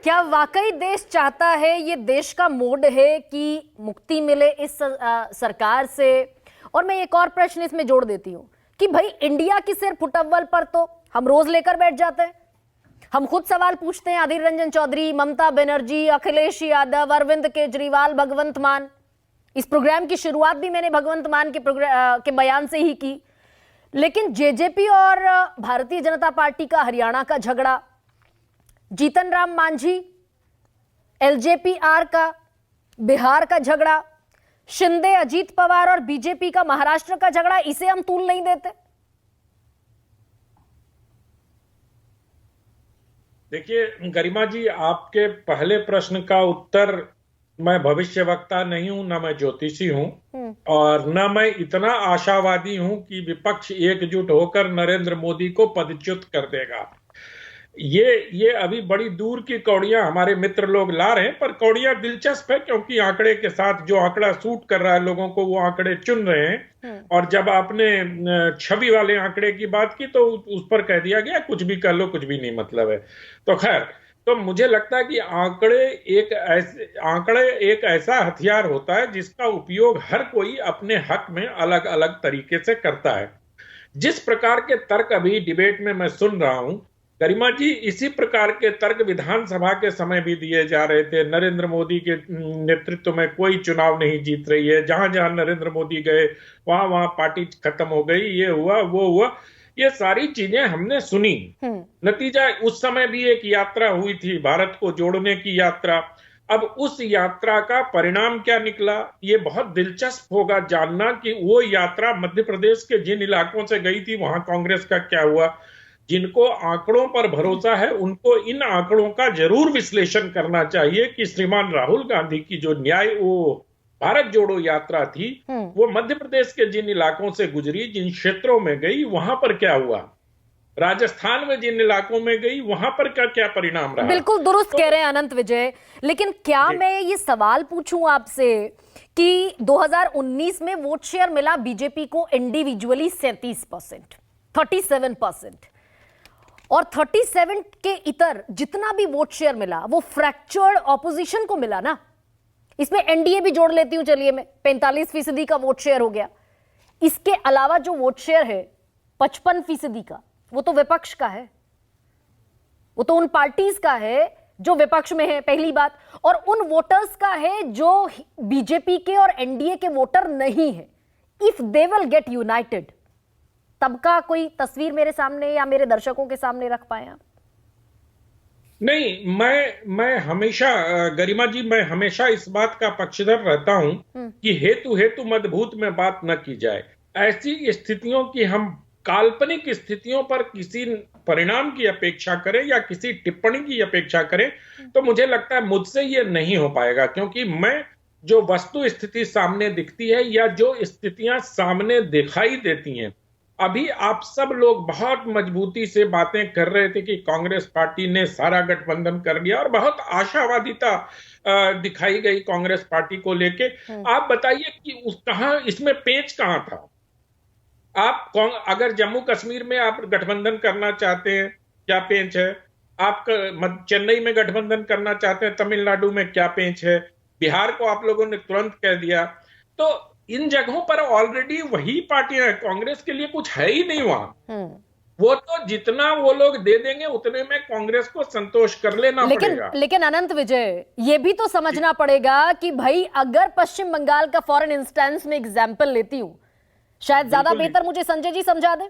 क्या वाकई देश चाहता है, ये देश का मोड है कि मुक्ति मिले इस सरकार से? और मैं एक और प्रश्न इसमें जोड़ देती हूं कि भाई इंडिया की सिर फुटअव्वल पर तो हम रोज लेकर बैठ जाते हैं। हम खुद सवाल पूछते हैं, अधीर रंजन चौधरी, ममता बनर्जी, अखिलेश यादव, अरविंद केजरीवाल, भगवंत मान। इस प्रोग्राम की शुरुआत भी मैंने भगवंत मान के बयान से ही की। लेकिन जेजेपी और भारतीय जनता पार्टी का हरियाणा का झगड़ा, जीतन राम मांझी, एलजेपी-आर का बिहार का झगड़ा, शिंदे अजीत पवार और बीजेपी का महाराष्ट्र का झगड़ा, इसे हम तूल नहीं देते? देखिए गरिमा जी, आपके पहले प्रश्न का उत्तर, मैं भविष्यवक्ता नहीं हूं, ना मैं ज्योतिषी हूं और ना मैं इतना आशावादी हूं कि विपक्ष एकजुट होकर नरेंद्र मोदी को पदच्युत कर देगा। ये अभी बड़ी दूर की कौड़ियां हमारे मित्र लोग ला रहे हैं, पर कौड़ियां दिलचस्प है क्योंकि आंकड़े के साथ जो आंकड़ा सूट कर रहा है लोगों को, वो आंकड़े चुन रहे हैं। और जब आपने छवि वाले आंकड़े की बात की तो उस पर कह दिया गया कुछ भी कर लो, कुछ भी नहीं मतलब है। तो खैर, तो मुझे लगता है कि आंकड़े एक ऐसा हथियार होता है जिसका उपयोग हर कोई अपने हक में अलग अलग तरीके से करता है। जिस प्रकार के तर्क अभी डिबेट में मैं सुन रहा हूं गरिमा जी, इसी प्रकार के तर्क विधानसभा के समय भी दिए जा रहे थे। नरेंद्र मोदी के नेतृत्व में कोई चुनाव नहीं जीत रही है, जहां जहां नरेंद्र मोदी गए वहां वहां पार्टी खत्म हो गई, ये हुआ वो हुआ, ये सारी चीजें हमने सुनी। नतीजा, उस समय भी एक यात्रा हुई थी, भारत को जोड़ने की यात्रा। अब उस यात्रा का परिणाम क्या निकला, ये बहुत दिलचस्प होगा जानना कि वो यात्रा मध्य प्रदेश के जिन इलाकों से गई थी वहां कांग्रेस का क्या हुआ। जिनको आंकड़ों पर भरोसा है उनको इन आंकड़ों का जरूर विश्लेषण करना चाहिए कि श्रीमान राहुल गांधी की जो वो भारत जोड़ो यात्रा थी, वो मध्य प्रदेश के जिन इलाकों से गुजरी, जिन क्षेत्रों में गई, वहां पर क्या हुआ। राजस्थान में जिन इलाकों में गई वहां पर क्या क्या परिणाम रहा। बिल्कुल दुरुस्त कह रहे हैं अनंत विजय। लेकिन क्या मैं ये सवाल पूछूं आपसे कि 2019 में वोट शेयर मिला बीजेपी को इंडिविजुअली 37%, 37%, और 37 के इतर जितना भी वोट शेयर मिला वो फ्रैक्चर्ड ऑपोजिशन को मिला ना। इसमें एनडीए भी जोड़ लेती हूं, चलिए मैं, 45% का वोट शेयर हो गया। इसके अलावा जो वोट शेयर है 55% का, वो तो विपक्ष का है, वो तो उन पार्टीज का है जो विपक्ष में है, पहली बात। और उन वोटर्स का है जो बीजेपी के और एनडीए के वोटर नहीं है। If they will get United, तब का कोई तस्वीर मेरे सामने या मेरे दर्शकों के सामने रख पाए आप? नहीं, मैं हमेशा गरिमा जी, मैं हमेशा इस बात का पक्षधर रहता हूं कि हेतु मदभूत में बात न की जाए। ऐसी स्थितियों की, हम काल्पनिक स्थितियों पर किसी परिणाम की अपेक्षा करें या किसी टिप्पणी की अपेक्षा करें तो मुझे लगता है मुझसे ये नहीं हो पाएगा, क्योंकि मैं जो वस्तु स्थिति सामने दिखती है या जो स्थितियां सामने दिखाई देती हैं, अभी आप सब लोग बहुत मजबूती से बातें कर रहे थे कि कांग्रेस पार्टी ने सारा गठबंधन कर लिया और बहुत आशावादिता दिखाई गई कांग्रेस पार्टी को लेके। आप बताइए कि इसमें पेंच कहां था। आप अगर जम्मू कश्मीर में आप गठबंधन करना चाहते हैं, क्या पेंच है। आप चेन्नई में गठबंधन करना चाहते हैं, तमिलनाडु में क्या पेंच है। बिहार को आप लोगों ने तुरंत कह दिया। तो इन जगहों पर ऑलरेडी वही पार्टियां हैं, कांग्रेस के लिए कुछ है ही नहीं वहां। वो तो जितना वो लोग दे देंगे उतने में कांग्रेस को संतोष कर लेना पड़ेगा। लेकिन अनंत विजय, ये भी तो समझना पड़ेगा कि भाई अगर पश्चिम बंगाल का फॉरेन इंस्टेंस में एग्जाम्पल लेती हूं, शायद ज्यादा बेहतर मुझे संजय जी समझा दे।